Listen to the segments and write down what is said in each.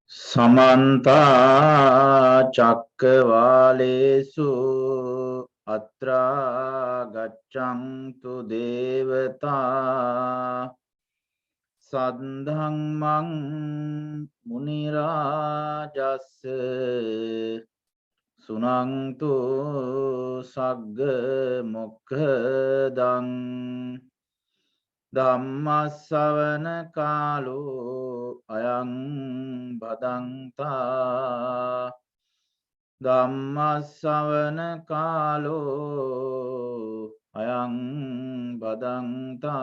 Samanta cakkavalesu atra gaccantu devata saddhammam munirajassa sunantu sagga mokkhadan Dhammasavana kalu ayang badanta Dhammasavana kalu ayang badanta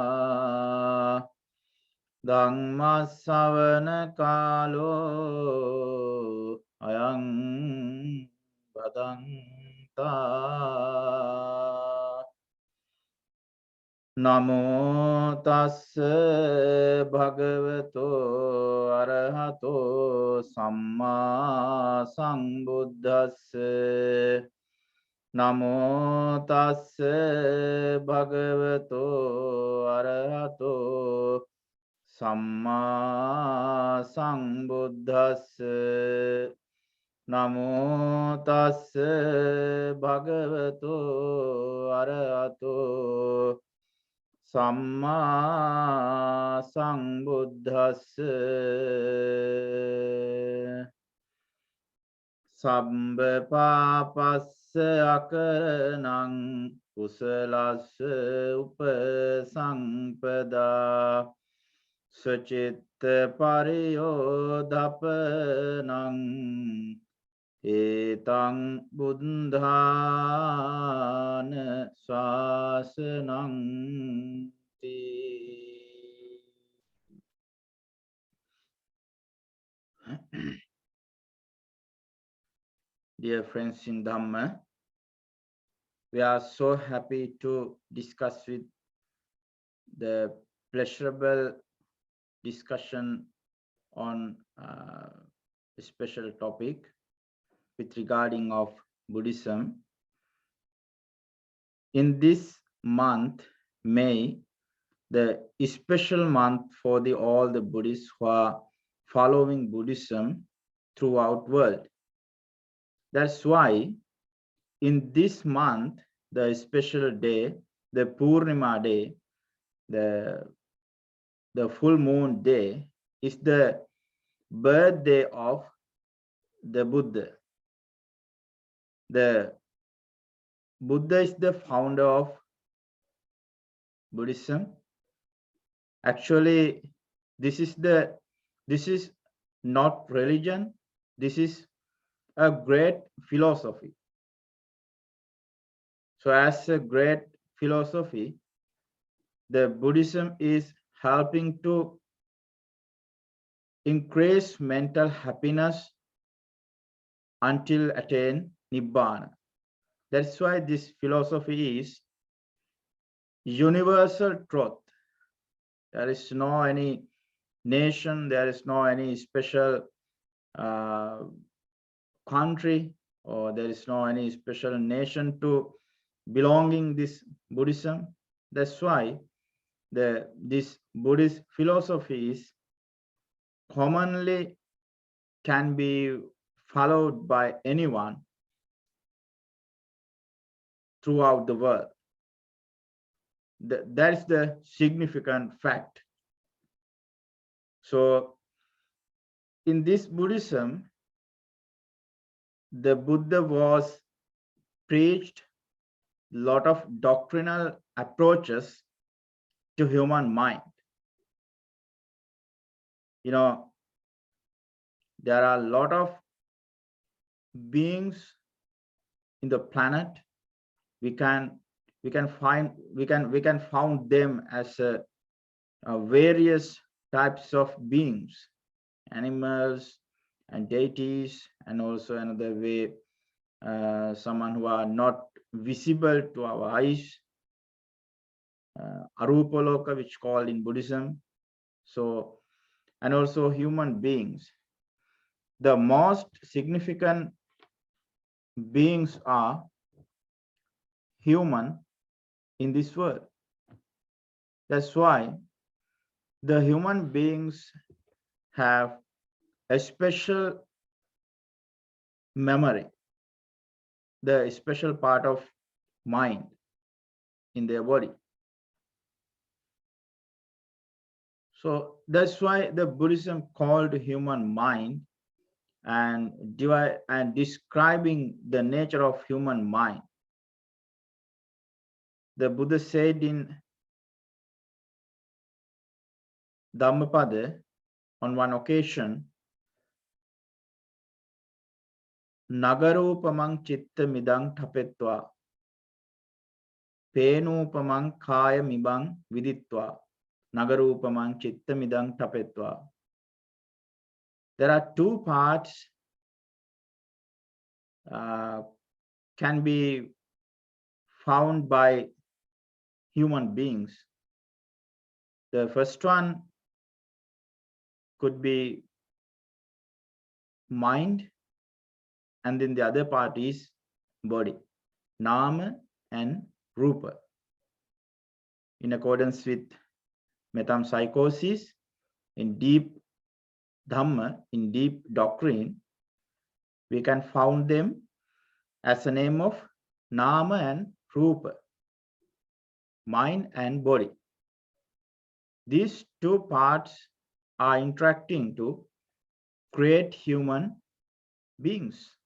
Dhammasavana kalu ayang badanta Namo tassa bhagavato arahato samma sambuddhassa Namo tassa bhagavato arahato samma sambuddhassa Namo tassa bhagavato arahato Samma Sambuddhassa Sabbapāpassa akaraṇaṃ kusalassa upasampadā Sacitta pariyo dapanaṃ etaṃ buddhāna sāsanaṃ. Dear friends in Dhamma, we are so happy to discuss with the pleasurable discussion on a special topic with regarding of Buddhism. In this month, May, the special month for all the Buddhists who are following Buddhism throughout world. That's why in this month, the special day, the Purnima day, the full moon day, is the birthday of the Buddha. The Buddha is the founder of Buddhism. Actually, this is not religion. This is a great philosophy. So as a great philosophy, the Buddhism is helping to increase mental happiness until attain Nibbana. That's why this philosophy is universal truth. There is no any nation, there is no any special country, or there is no any special nation to belonging this Buddhism. That's why this Buddhist philosophy is commonly can be followed by anyone throughout the world. That is the significant fact. So in this Buddhism, the Buddha was preached a lot of doctrinal approaches to human mind. You know, there are a lot of beings in the planet. We can found them as various types of beings, animals and deities, and also another way, someone who are not visible to our eyes, arupaloka, which called in Buddhism. So, and also human beings. The most significant beings are human in this world. That's why the human beings have a special memory, the special part of mind in their body. So that's why the Buddhism called human mind and describing the nature of human mind. The Buddha said in Dhammapada on one occasion, Nagarupamaṃ citta midaṃ tapetva, penupamaṃ kāya mibaṃ viditva, Nagarupamaṃ citta midaṃ tapetva. There are two parts can be found by human beings. The first one could be mind, and then the other part is body, nama and rupa. In accordance with metempsychosis, in deep Dhamma, in deep doctrine, we can found them as a name of nama and rupa, mind and body. These two parts are interacting to create human beings.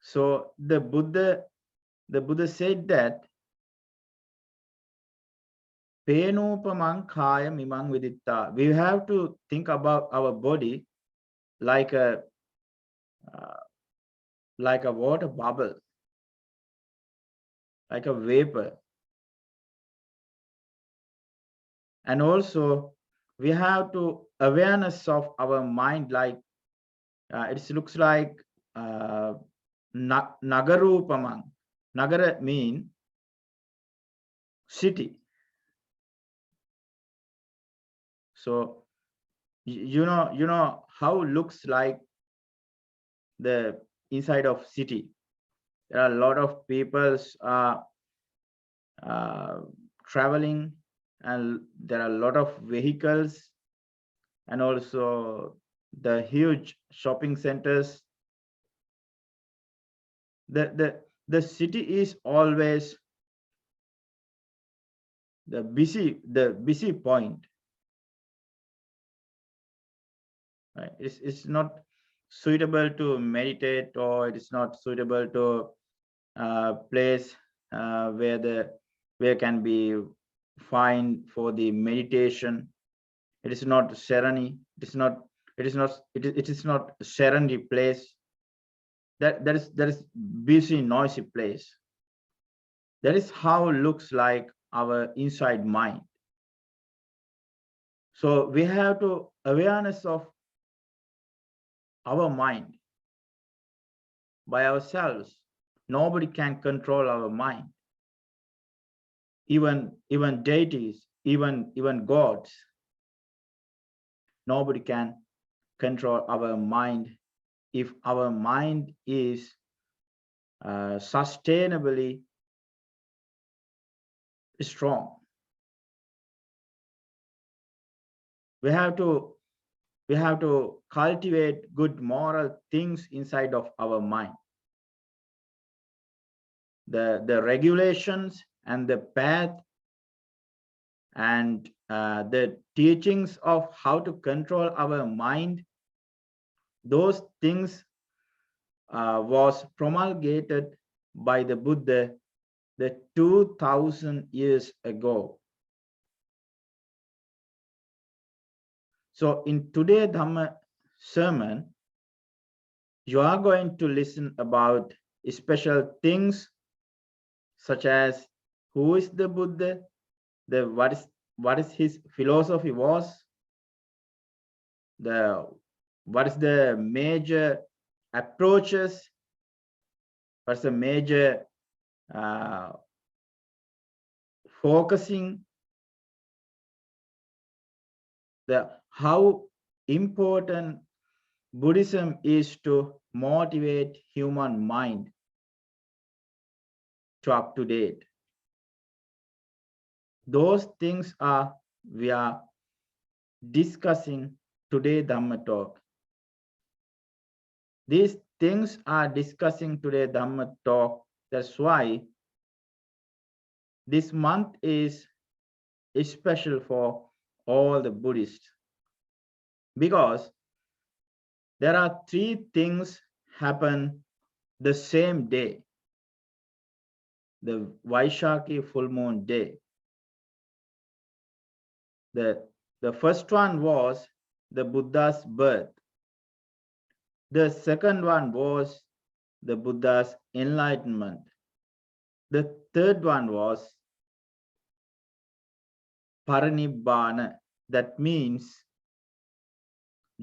So the Buddha said that penupamaṃ kāya mimaṃ viditta. We have to think about our body like a water bubble, like a vapor. And also we have to awareness of our mind, like it looks like nagarupamaṃ. Nagara mean city. So you know how looks like the inside of city. There are a lot of people traveling, and there are a lot of vehicles, and also the huge shopping centers. The city is always the busy point. Right? It's not suitable to meditate, or it is not suitable to place where can be fine for the meditation. It is not serene. It is not serenity place. That is busy, noisy place. That is how it looks like our inside mind. So we have to awareness of our mind by ourselves. Nobody can control our mind. Even deities, even gods. Nobody can control our mind if our mind is sustainably strong. We have to cultivate good moral things inside of our mind. The regulations and the path and the teachings of how to control our mind, those things was promulgated by the Buddha the 2000 years ago. So in today's Dhamma sermon, you are going to listen about special things such as who is the Buddha, what is his philosophy was, what is the major approaches, what's the major focusing, how important Buddhism is to motivate human mind to up to date. Those things are we are discussing today Dhamma talk. These things are discussing today Dhamma talk. That's why this month is special for all the Buddhists, because there are 3 things happen the same day, the Vaishakhi full moon day. The first one was the Buddha's birth. The second one was the Buddha's enlightenment. The third one was parinibbāna, that means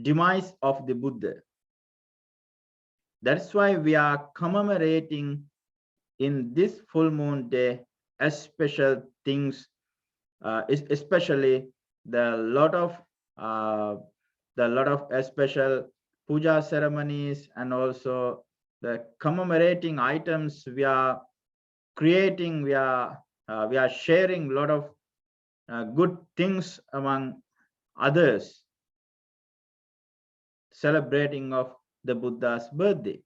demise of the Buddha. That's why we are commemorating in this full moon day special things, especially the lot of special puja ceremonies, and also the commemorating items we are creating. We are sharing a lot of good things among others, celebrating of the Buddha's birthday.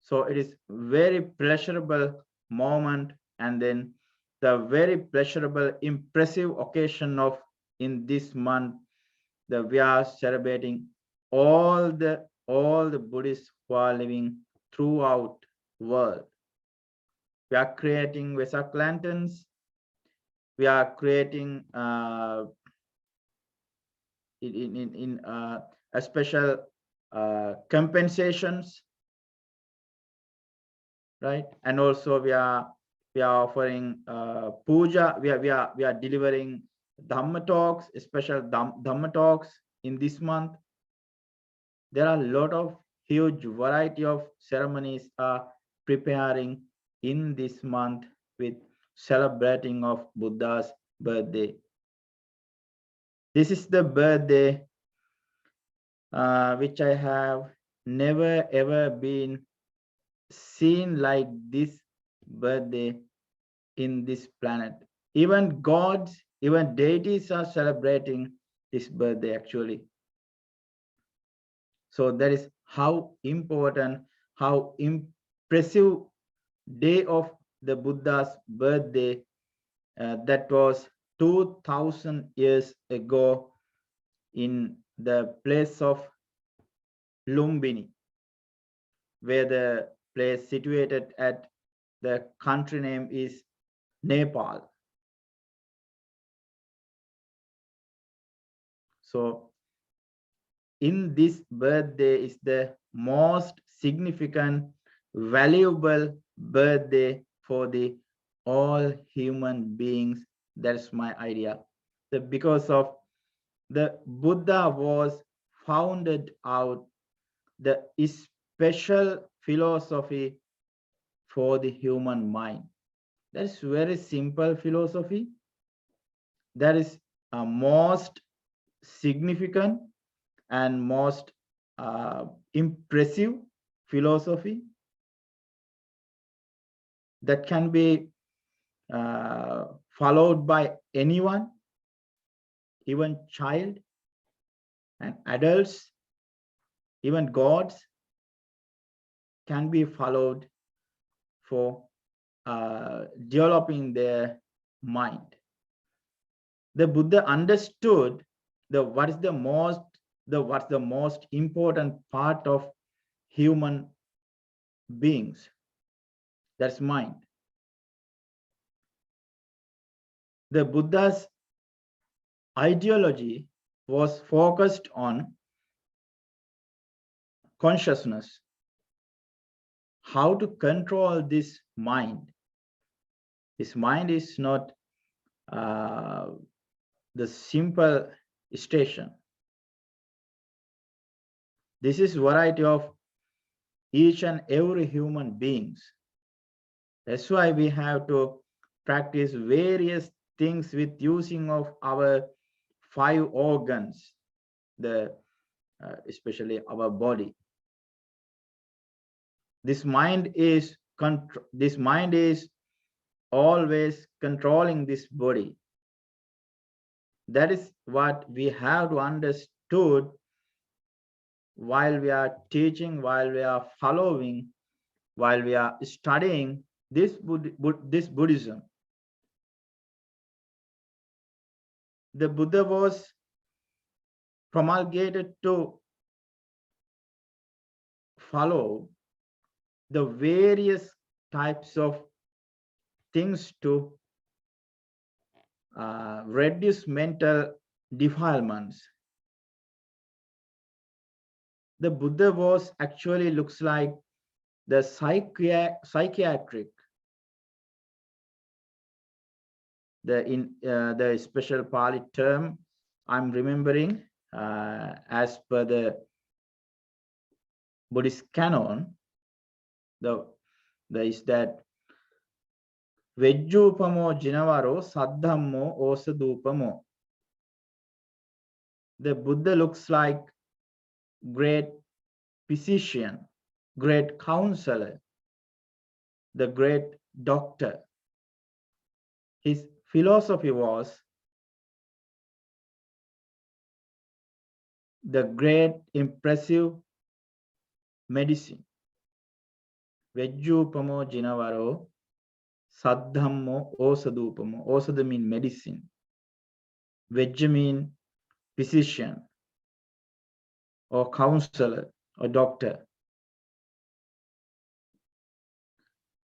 So it is very pleasurable moment, and then the very pleasurable, impressive occasion of in this month that we are celebrating all the Buddhists who are living throughout the world. We are creating Vesak lanterns. We are creating a special compensations, right? And also we are offering puja. We are delivering Dhamma talks, special Dhamma talks in this month. There are a lot of huge variety of ceremonies are preparing in this month with celebrating of Buddha's birthday. This is the birthday which I have never ever been seen like this birthday in this planet. Even gods, even deities are celebrating this birthday actually. So that is how important, how impressive day of the Buddha's birthday. That was 2000 years ago in the place of Lumbini, where the place situated at the country name is Nepal. So in this birthday is the most significant, valuable birthday for the all human beings. That's my idea. Because of the Buddha was founded out the special philosophy for the human mind. That's very simple philosophy. That is a most significant and most impressive philosophy that can be followed by anyone, even child and adults, even gods can be followed for developing their mind. The Buddha understood what's the most important part of human beings. That's mind. The Buddha's ideology was focused on consciousness, how to control this mind. This mind is not the simple station. This is variety of each and every human beings. That's why we have to practice various things with using of our 5 organs, especially our body. This mind is always controlling this body. That is what we have to understood while we are teaching, while we are following, while we are studying this Buddhism. The Buddha was promulgated to follow the various types of things to reduce mental defilements. The Buddha was actually looks like the psychiatric, the special Pali term I'm remembering as per the Buddhist canon, is that vejjupamo jinavaro saddhammo osadupamo. The Buddha looks like great physician, great counselor, the great doctor. His philosophy was the great impressive medicine. Vejjupamo jinavaro saddhammo osadupamo. Osada mean medicine. Vejja mean physician or counselor or doctor.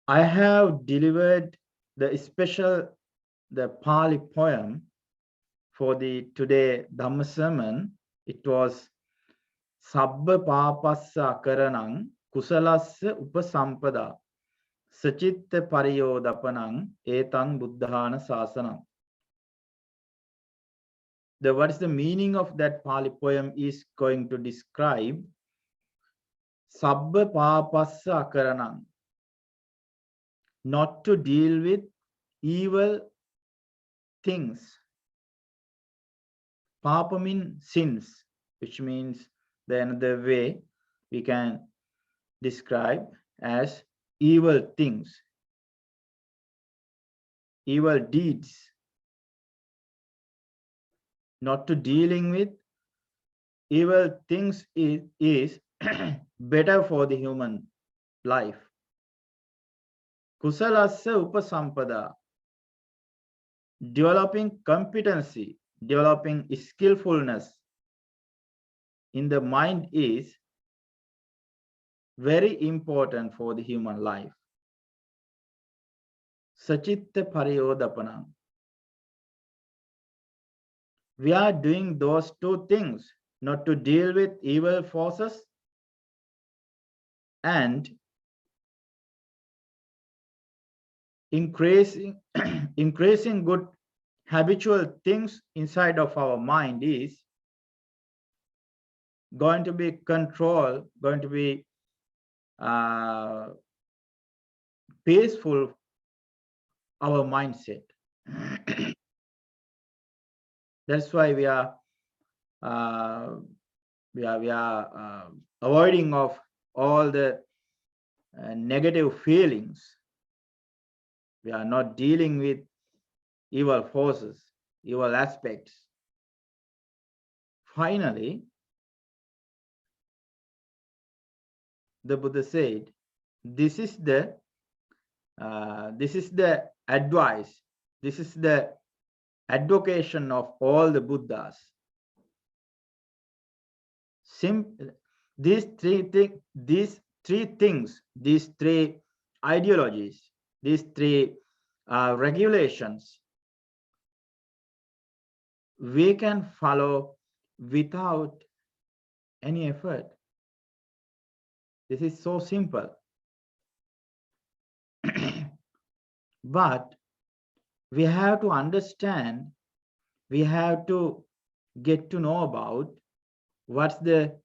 I have delivered the Pali poem for the today Dhamma sermon. It was Sabbapāpassa akaraṇaṃ kusalassa upasampadā Sacitta pariyo dapanaṃ etaṃ buddhāna sāsanaṃ. What is the meaning of that Pali poem is going to describe Sabbapāpassa akaraṇaṃ, not to deal with evil things. Pāpa means sins, which means the another way we can describe as evil things, evil deeds. Not to dealing with evil things is better for the human life. Kusalassa upasampadā, developing competency, developing skillfulness in the mind is very important for the human life. Sacitta pariyo dapanan. We are doing those two things, not to deal with evil forces and increasing good habitual things inside of our mind is going to be controlled, going to be peaceful our mindset. That's why we are avoiding of all the negative feelings. We are not dealing with evil forces, evil aspects. Finally, the Buddha said, this is the advice, this is the advocation of all the Buddhas. These three things, these three ideologies, these three regulations, we can follow without any effort. This is so simple. But we have to understand, we have to get to know about what's the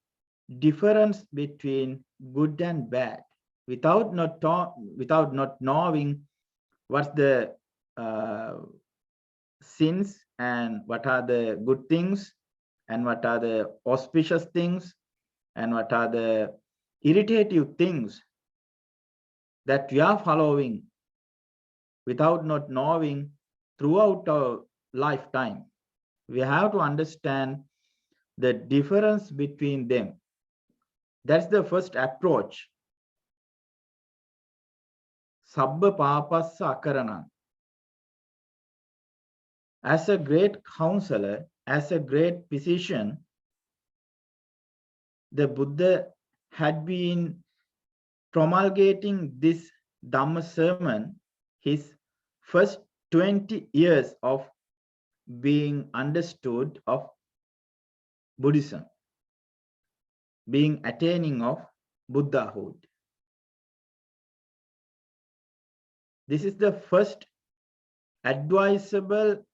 difference between good and bad. Without not knowing what's the sins and what are the good things and what are the auspicious things and what are the irritative things that we are following, without not knowing throughout our lifetime, We have to understand the difference between them. That's the first approach. Sabbapāpassa akarana. As a great counselor, as a great physician, the Buddha had been promulgating this Dhamma sermon his first 20 years of being understood of Buddhism, being attaining of Buddhahood. This is the first advisable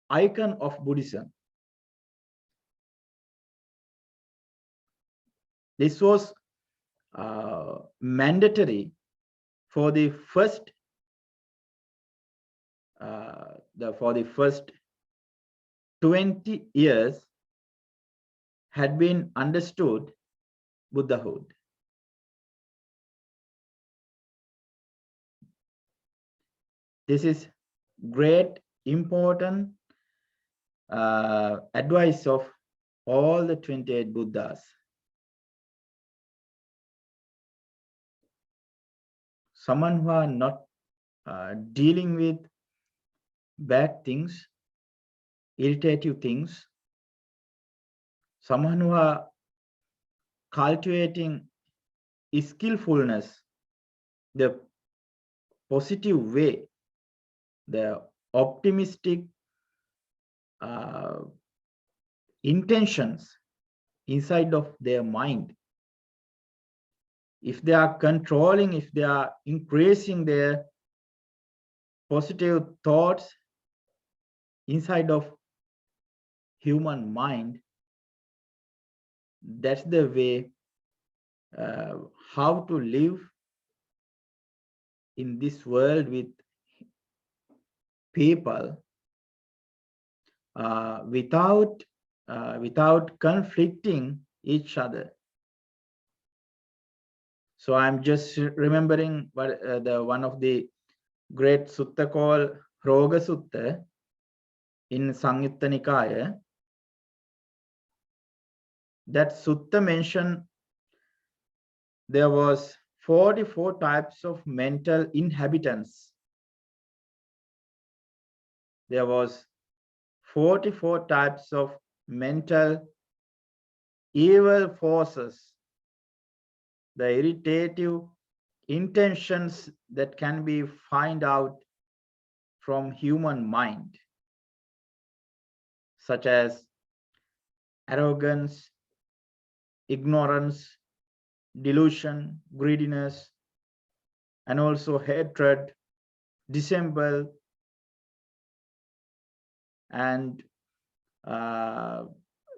icon of Buddhism. This was mandatory for the first 20 years had been understood Buddhahood. This is great important advice of all the 28 Buddhas. Someone who are not dealing with bad things, irritative things, someone who are cultivating skillfulness, the positive way, the optimistic intentions inside of their mind. If they are controlling, if they are increasing their positive thoughts inside of human mind, that's the way how to live in this world with people without conflicting each other. So I'm just remembering what one of the great sutta called Roga Sutta in Samyutta Nikaya. That sutta mentioned there was 44 types of mental inhabitants. There was 44 types of mental evil forces, the irritative intentions that can be found out from human mind, such as arrogance, ignorance, delusion, greediness, and also hatred, dissemble, and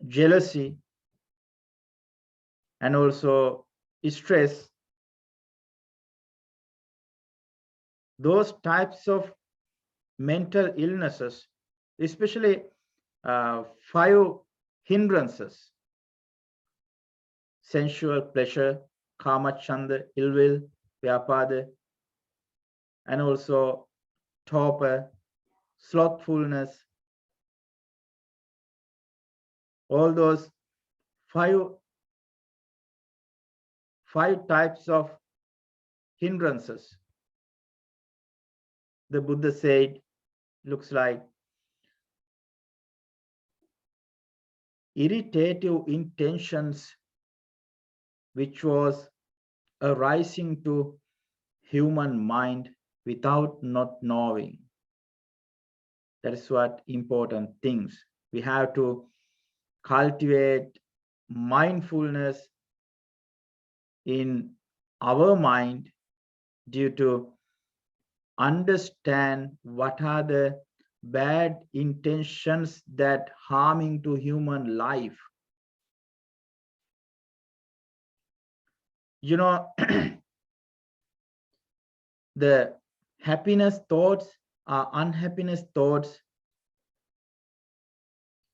jealousy, and also stress. Those types of mental illnesses, especially 5 hindrances: sensual pleasure, kamacchanda, ill will, vyapada, and also torpor, slothfulness. All those five types of hindrances, the Buddha said, looks like irritative intentions which was arising to human mind without not knowing. That is what important things. We have to cultivate mindfulness in our mind due to understand what are the bad intentions that harming to human life. You know, the happiness thoughts or unhappiness thoughts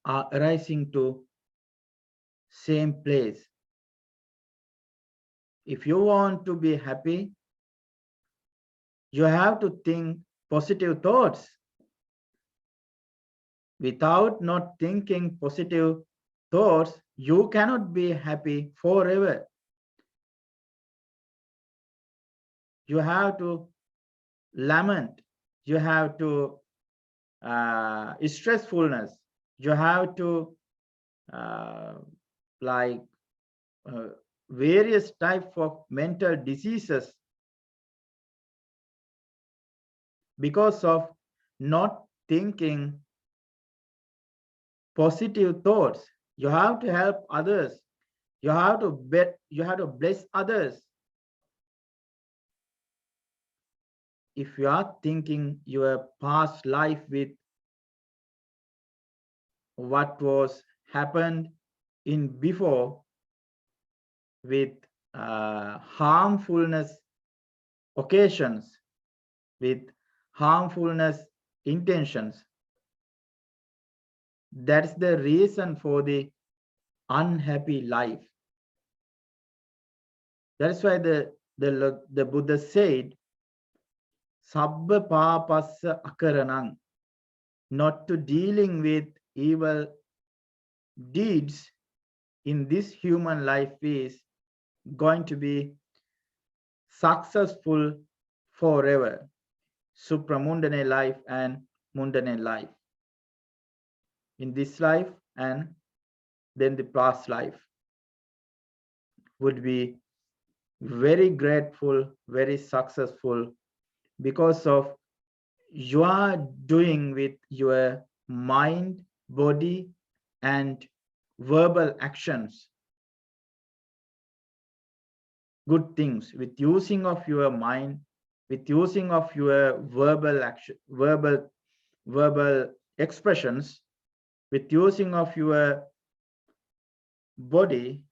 are arising to same place. If you want to be happy, you have to think positive thoughts. Without not thinking positive thoughts, you cannot be happy forever. You have to lament. You have to stressfulness. You have to various types of mental diseases because of not thinking positive thoughts. You have to help others. You have to bless others. If you are thinking your past life with what was happened in before with harmfulness occasions, with harmfulness intentions, that's the reason for the unhappy life. That's why the Buddha said, Sabbapāpassa akaraṇaṃ, not to dealing with evil deeds in this human life is going to be successful forever. Supramundane life and mundane life. In this life and then the past life would be very grateful, very successful because of you are doing with your mind, body, and verbal actions good things with using of your mind, with using of your verbal action, verbal expressions, with using of your body.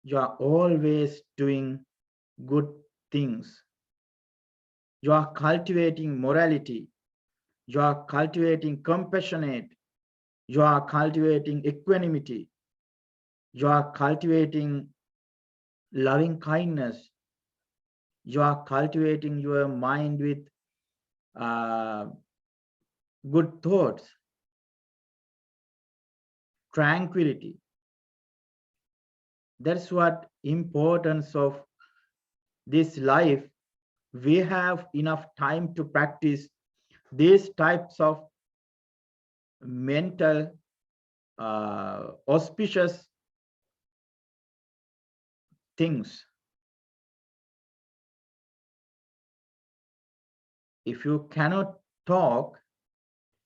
You are always doing good things. You are cultivating morality. You are cultivating compassionate. You are cultivating equanimity. You are cultivating loving kindness. You are cultivating your mind with good thoughts, tranquility. That's what importance of this life. We have enough time to practice these types of mental auspicious things. If you cannot talk,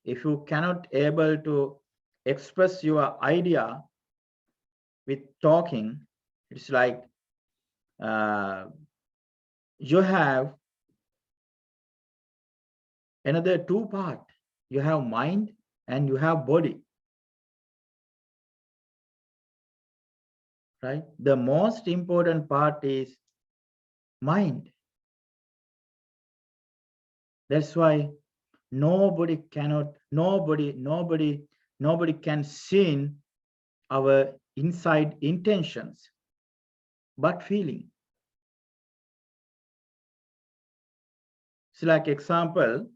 if you cannot able to express your idea with talking, it's like you have another two parts. You have mind and you have body. Right? The most important part is mind. That's why nobody can see our inside intentions, but feeling. So like example,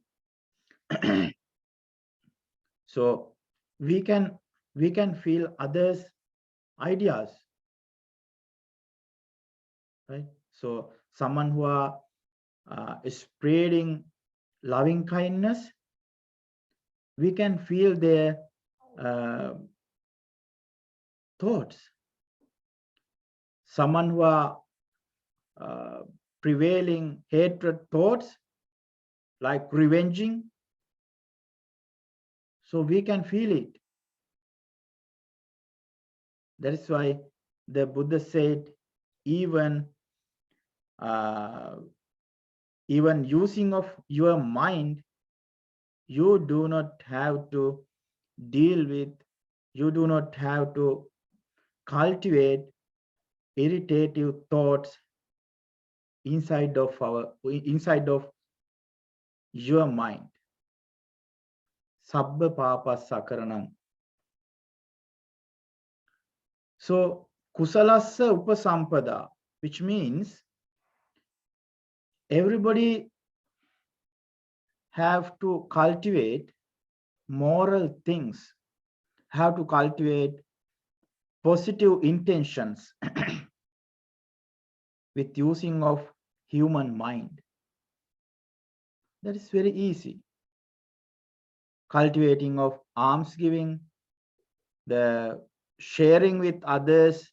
so we can feel others' ideas, right? So someone who are spreading loving kindness, we can feel their thoughts. Someone who are prevailing hatred thoughts, like revenging, so we can feel it. That is why the Buddha said, even using of your mind, you do not have to deal with, you do not have to cultivate irritative thoughts inside of your mind. Sabbapāpassa akaraṇaṃ. So kusalassa upasampadā, which means everybody have to cultivate moral things, how to cultivate positive intentions with using of human mind. That is very easy. Cultivating of alms giving, the sharing with others,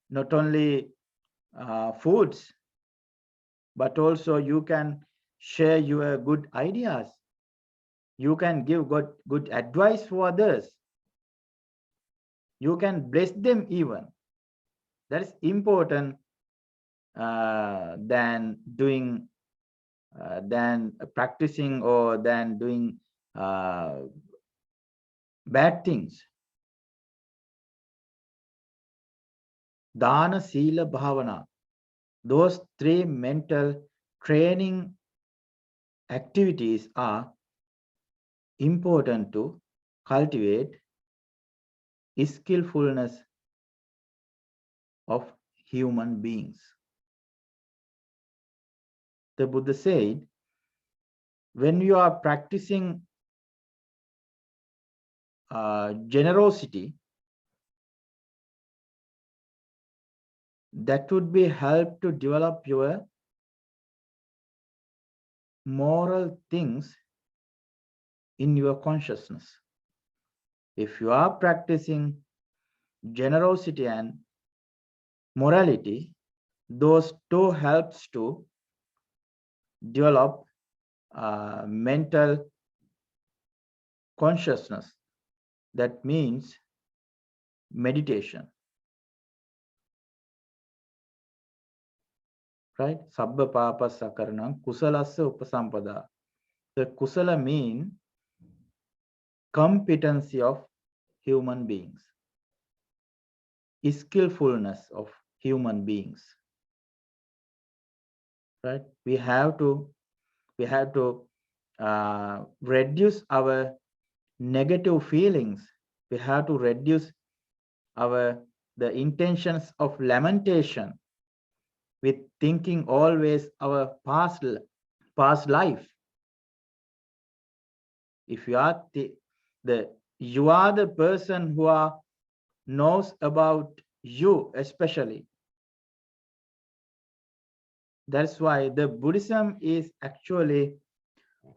not only foods, but also you can share your good ideas. You can give good advice for others. You can bless them even. That is important than doing, than practicing or than doing bad things. Dana, sila, bhavana. Those three mental training activities are important to cultivate skillfulness of human beings. The Buddha said, when you are practicing generosity, that would be help to develop your moral things in your consciousness. If you are practicing generosity and morality, those two helps to develop mental consciousness. That means meditation. Right? Sabbapāpassa akaraṇaṃ, kusalassa upasampadā. The kusala mean competency of human beings, skillfulness of human beings. Right? We have to reduce our negative feelings. We have to reduce the intentions of lamentation with thinking always our past life. If you are you are the person who knows about you especially. That's why the Buddhism is actually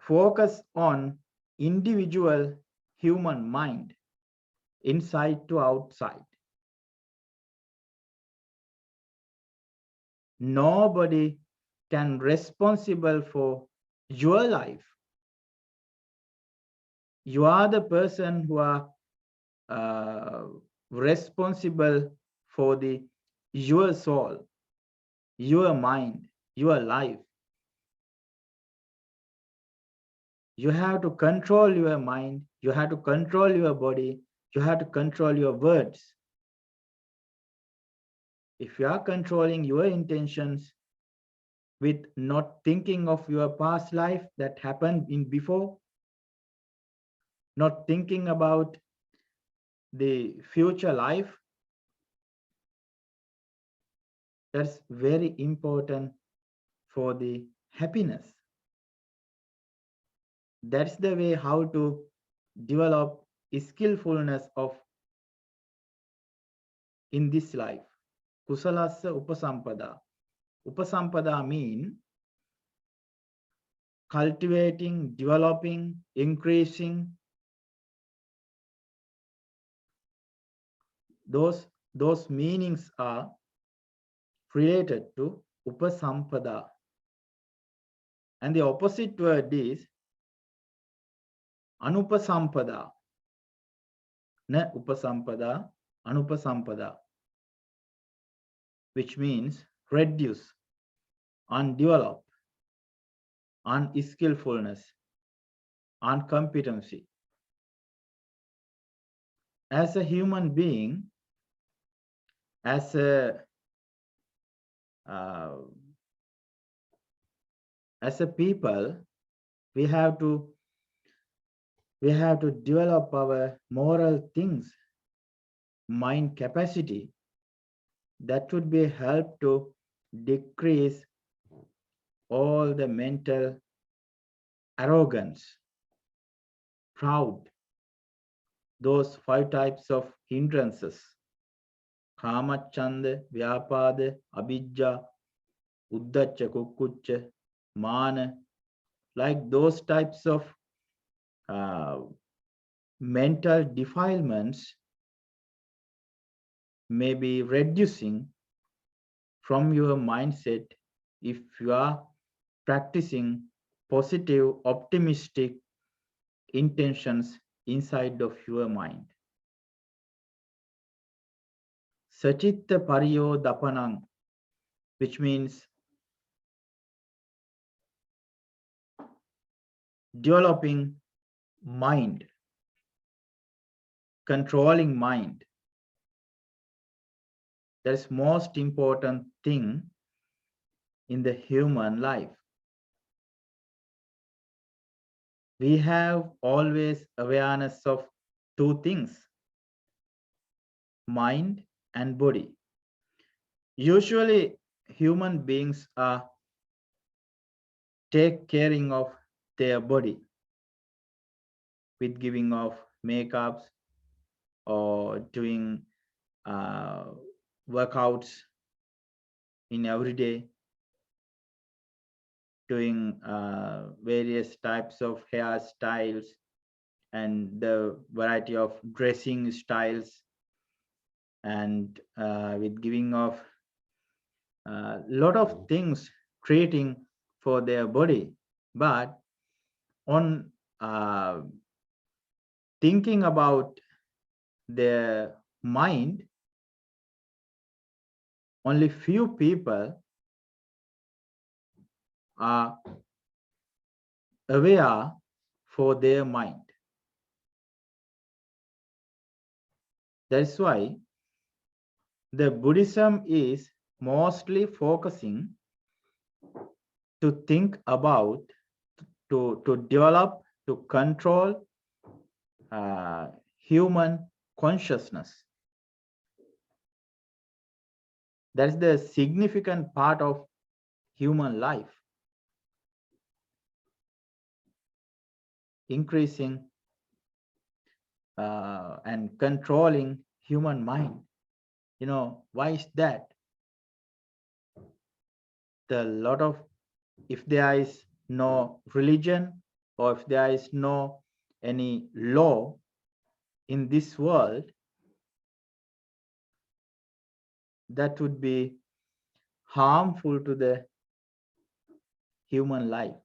focused on individual human mind, inside to outside. Nobody can responsible for your life. You are the person who are responsible for your soul, your mind, your life. You have to control your mind, you have to control your body, you have to control your words. If you are controlling your intentions with not thinking of your past life that happened before, not thinking about the future life, that's very important for the happiness. That's the way how to develop skillfulness of in this life. Kusalassa upasampadā. Upasampadā mean cultivating, developing, increasing those meanings are related to upasampadā. And the opposite word is anupasampadā. Na upasampadā, anupasampadā, which means reduce, undevelop, unskillfulness, incompetency. As a human being, as a people, we have to develop our moral things, mind capacity. That would be help to decrease all the mental arrogance, proud. Those 5 types of hindrances: kāmacchanda, vyapada, abhijja, uddacca, kukkucca, mana, like those types of mental defilements may be reducing from your mindset if you are practicing positive, optimistic intentions inside of your mind. Sacitta pariyo dapanaṃ, which means developing mind, controlling mind. That's most important thing in the human life. We have always awareness of 2 things: mind and body. Usually human beings are take caring of their body with giving of makeups or doing workouts in every day, doing various types of hairstyles and the variety of dressing styles, and with giving of a lot of things creating for their body. But on thinking about their mind, only few people are aware for their mind. That's why the Buddhism is mostly focusing to think about, to develop, to control human consciousness. That's the significant part of human life. Increasing and controlling human mind. You know, why is that? If there is no religion, or if there is no any law in this world, that would be harmful to the human life.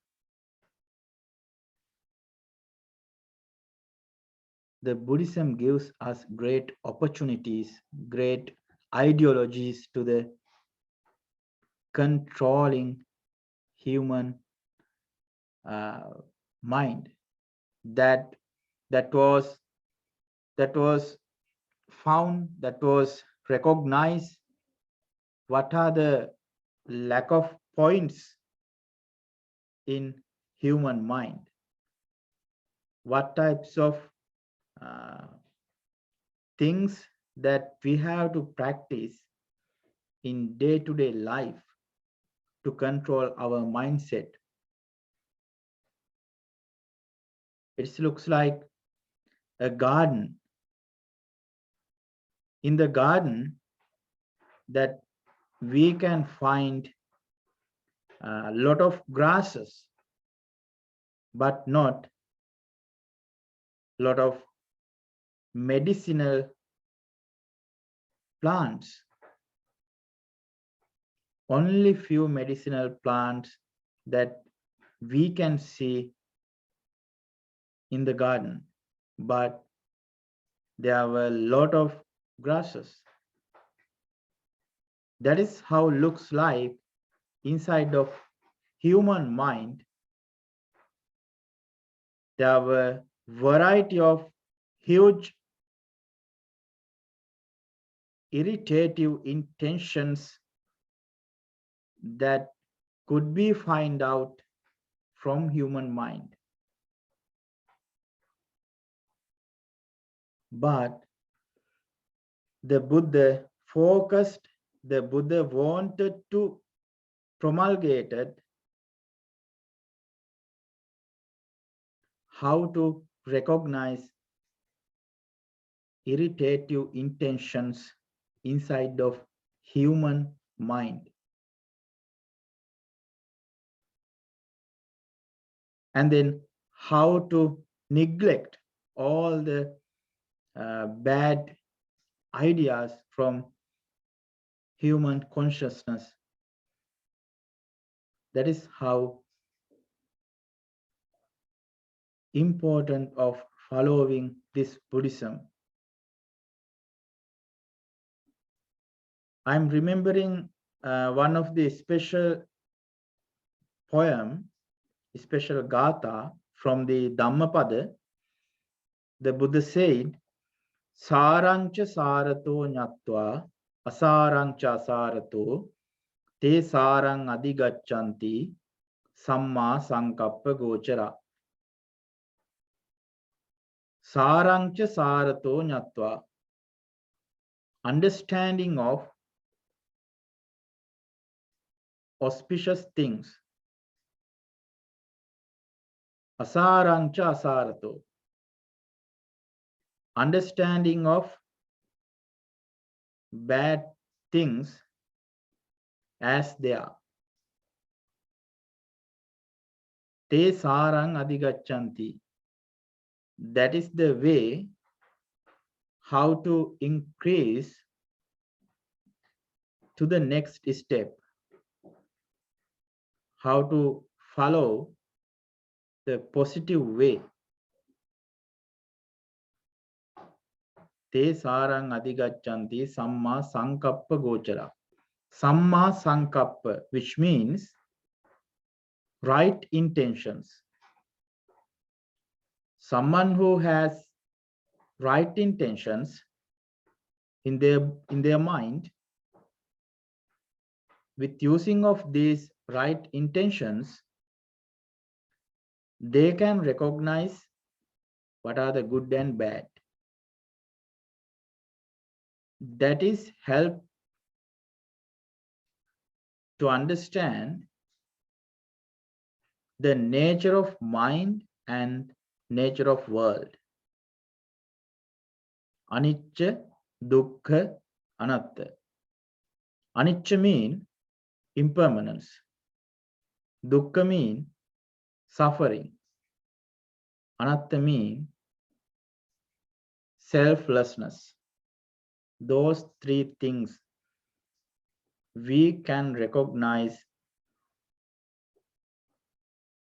The Buddhism gives us great opportunities, great ideologies to the controlling human mind. That was found, that was recognized. What are the lack of points in human mind? What types of things that we have to practice in day-to-day life to control our mindset? It looks like a garden. In the garden, that we can find a lot of grasses, but not a lot of medicinal plants. Only few medicinal plants that we can see in the garden, but there were a lot of grasses. That is how it looks like inside of human mind. There were variety of huge irritative intentions that could be found out from human mind. But the Buddha focused, the Buddha wanted to promulgate how to recognize irritative intentions inside of human mind. And then how to neglect all the bad ideas from human consciousness. That is how important of following this Buddhism. I'm remembering one of the special poem, special gatha from the Dhammapada. The Buddha said, Sāraṃca sārato ñatva asāraṃca asārato te sāraṃ adhigaccanti samma sankappa gochara. Sāraṃca sārato ñatva, understanding of auspicious things. Asāraṃca asārato, understanding of bad things as they are. Te sāraṃ adhigaccanti, that is the way how to increase to the next step, how to follow the positive way. Te sāraṃ adhigaccanti samma sankappa gochara. Samma sankappa, which means right intentions. Someone who has right intentions in their mind, with using of these right intentions, they can recognize what are the good and bad. That is help to understand the nature of mind and nature of world. Anicca, dukkha, anatta. Anicca mean impermanence. Dukkha mean suffering. Anatta mean selflessness. Those three things we can recognize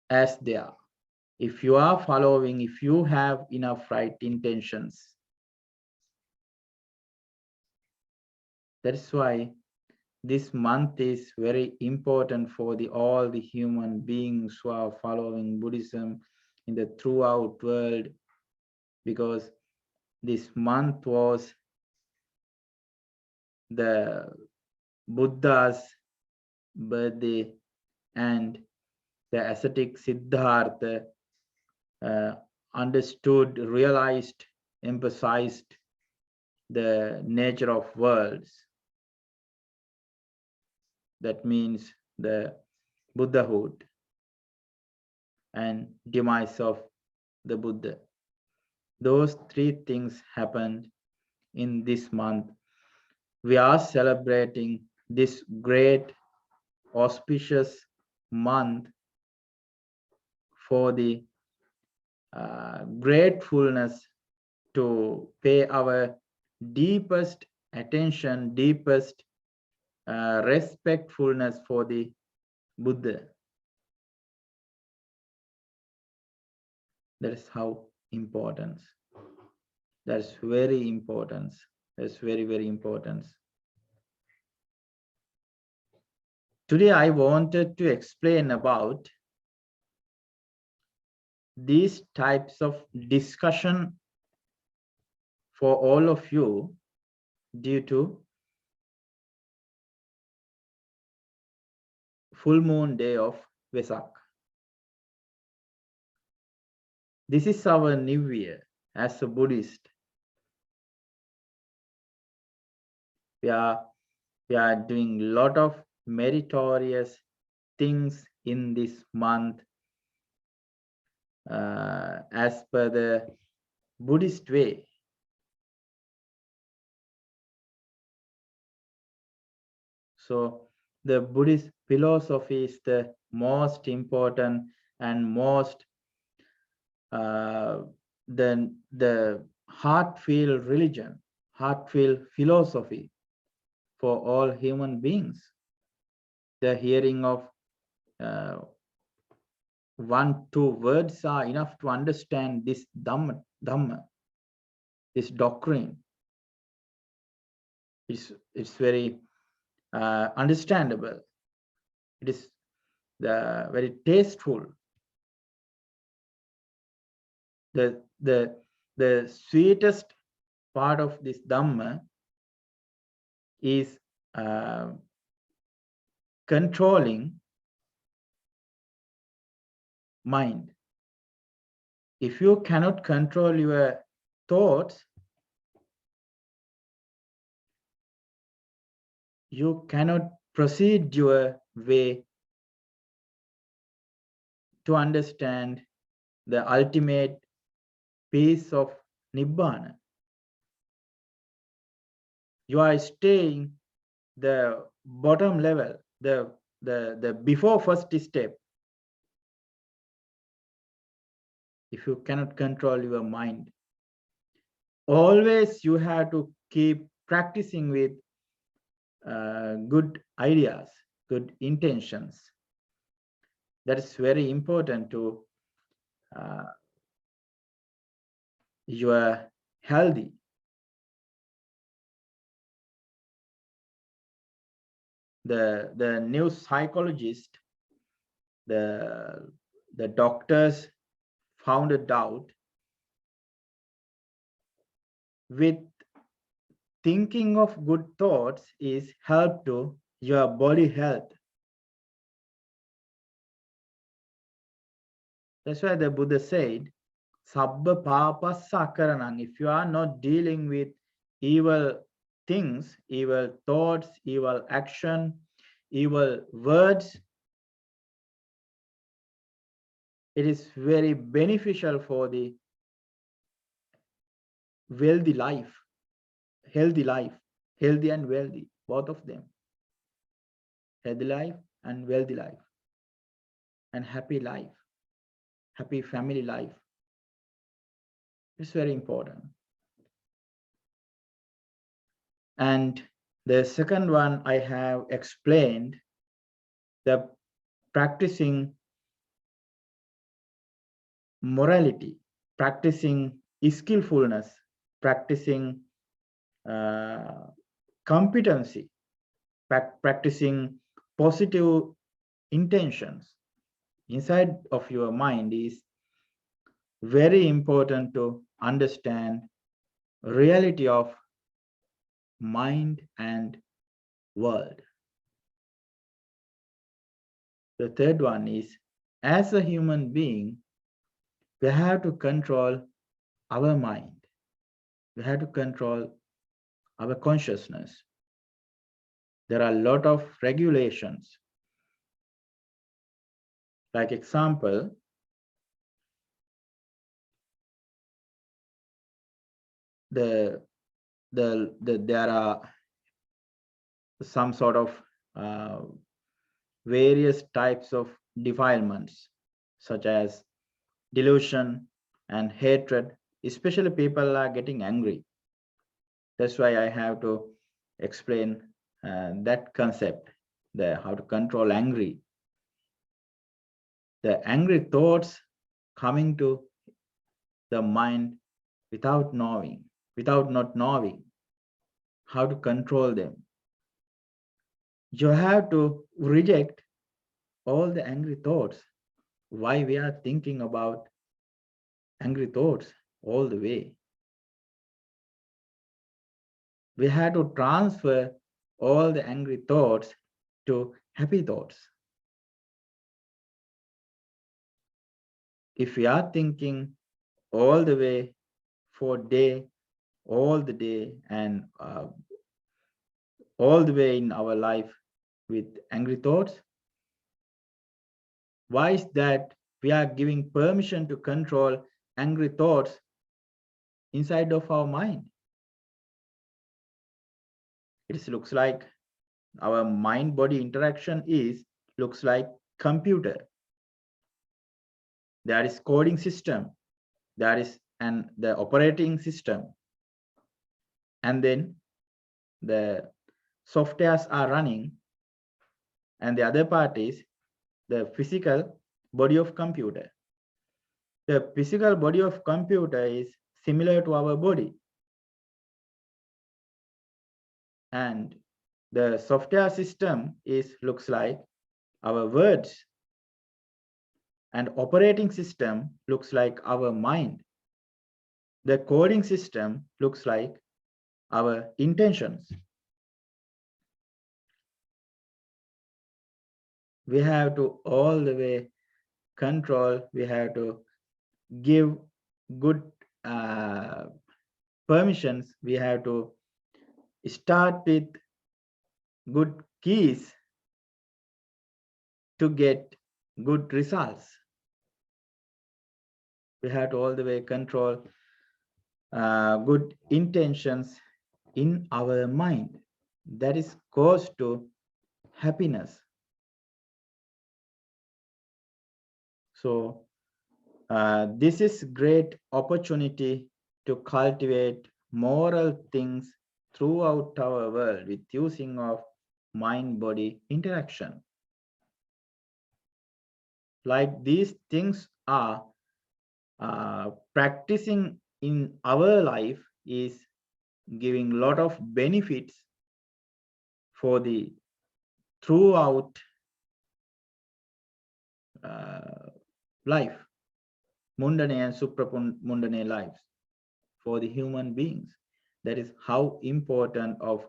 as they are. If you are following, if you have enough right intentions. That is why this month is very important for all the human beings who are following Buddhism in the throughout world, because this month was the Buddha's birthday, and the ascetic Siddhartha understood, realized, emphasized the nature of worlds. That means the Buddhahood and demise of the Buddha. Those three things happened in this month. We are celebrating this great auspicious month for the gratefulness to pay our deepest attention, deepest respectfulness for the Buddha. That is how important. That's very important. That's very, very important. Today I wanted to explain about these types of discussion for all of you due to full moon day of Vesak. This is our new year as a Buddhist. We are doing a lot of meritorious things in this month. as per the Buddhist way. So the Buddhist philosophy is the most important and most the heartfelt religion, heartfelt philosophy for all human beings. The hearing of 1-2 words are enough to understand this Dhamma, this doctrine. It's very understandable. It is very tasteful. The sweetest part of this Dhamma is controlling mind. If you cannot control your thoughts, you cannot proceed your way to understand the ultimate peace of Nibbana. You are staying the bottom level, the before first step. If you cannot control your mind, always you have to keep practicing with good ideas, good intentions. That is very important to you are healthy. The new psychologist, the doctors found out with thinking of good thoughts is help to your body health. That's why the Buddha said, Sabbapāpassa akaraṇaṃ. If you are not dealing with evil things, evil thoughts, evil action, evil words, it is very beneficial for the wealthy life, healthy and wealthy, both of them. Healthy life and wealthy life, and happy life, happy family life. It's very important. And the second one I have explained, the practicing morality, practicing skillfulness, practicing competency, practicing positive intentions inside of your mind is very important to understand reality of mind and world. The third one is, as a human being, we have to control our mind. We have to control our consciousness. There are a lot of regulations. Like example, there are some sort of various types of defilements, such as delusion and hatred. Especially people are getting angry. That's why I have to explain that concept, how to control angry. The angry thoughts coming to the mind without not knowing how to control them. You have to reject all the angry thoughts. Why we are thinking about angry thoughts all the way? We have to transfer all the angry thoughts to happy thoughts. If we are thinking all the way for all the day and all the way in our life with angry thoughts, why is that We are giving permission to control angry thoughts inside of our mind. It looks like our mind-body interaction looks like computer. There is coding system, there is the operating system, and then the softwares are running, and the other part is the physical body of computer. The physical body of computer is similar to our body, and the software system looks like our words, and operating system looks like our mind. The coding system looks like our intentions. We have to all the way control, we have to give good permissions, we have to start with good keys to get good results. We have to all the way control good intentions in our mind. That is cause to happiness. So this is great opportunity to cultivate moral things throughout our world with using of mind-body interaction. Like these things are practicing in our life is giving a lot of benefits for the throughout life, mundane and supramundane lives for the human beings. That is how important of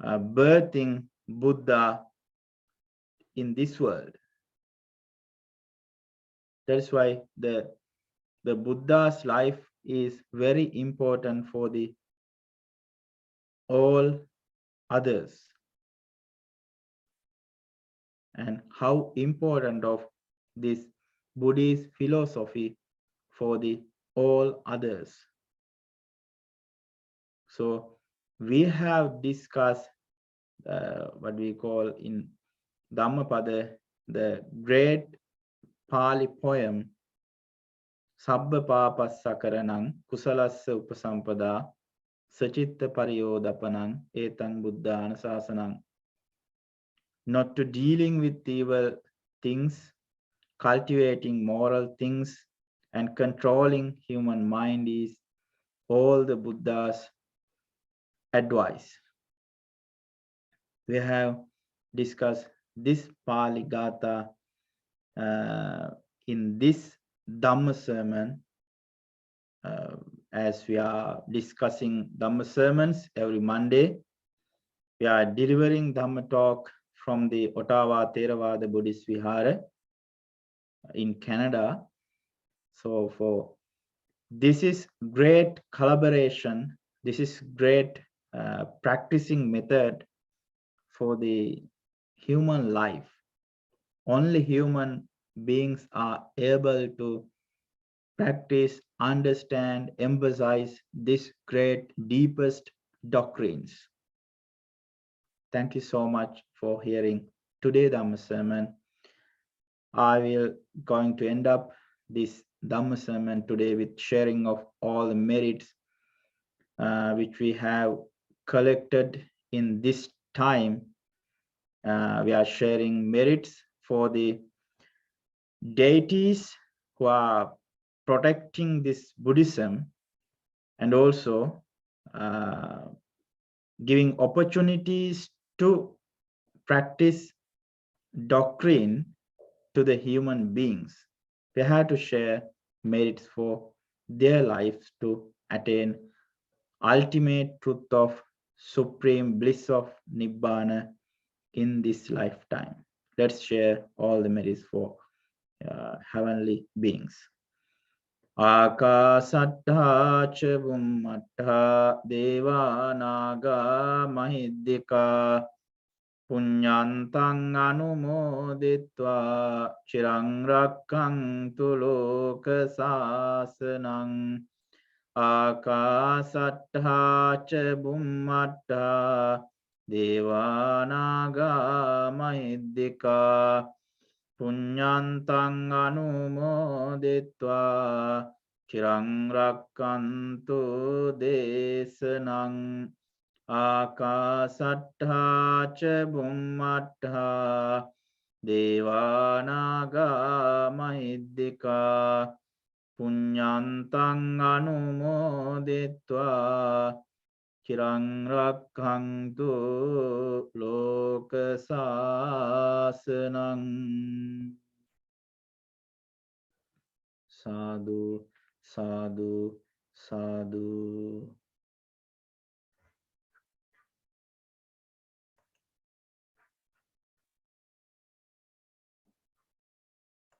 birthing Buddha in this world. That's why the Buddha's life is very important for the all others, and how important of this Buddhist philosophy for the all others. So we have discussed what we call in Dhammapada, the great Pali poem, Sabbapāpassa akaraṇaṃ, kusalassa upasampadā, Sacitta pariyo dapanaṃ, etaṃ buddhāna sāsanaṃ. Not to dealing with evil things, cultivating moral things, and controlling human mind is all the Buddha's advice. We have discussed this Pali Gatha in this Dhamma sermon, as we are discussing Dhamma sermons every Monday. We are delivering Dhamma talk from the Ottawa Theravada Buddhist Vihara in Canada. So this is great collaboration. This is great practicing method for the human life. Only human beings are able to practice, understand, emphasize this great, deepest doctrines. Thank you so much for hearing today's Dhamma sermon. I will going to end up this Dhamma sermon today with sharing of all the merits which we have collected in this time. We are sharing merits for the deities who are protecting this Buddhism, and also giving opportunities to practice doctrine to the human beings. They have to share merits for their lives to attain ultimate truth of supreme bliss of Nibbana in this lifetime. Let's share all the merits for heavenly beings. Akasattha ca bhummattha deva naga mahiddhika puññantaṃ anumoditvā chiraṃ rakkhaṃtu loka sāsanaṃ ākāsattā ca bummattā devānāgā mahiddhikā puññantaṃ anumoditvā chiraṃ rakkhaṃtu desanaṃ ākāsattā ca bummattā devānāgā mahiddhikā puññantaṃ anumoditvā chiraṃ rakkhaṃtu loka sāsanaṃ. Sadhu, sadhu, sadhu.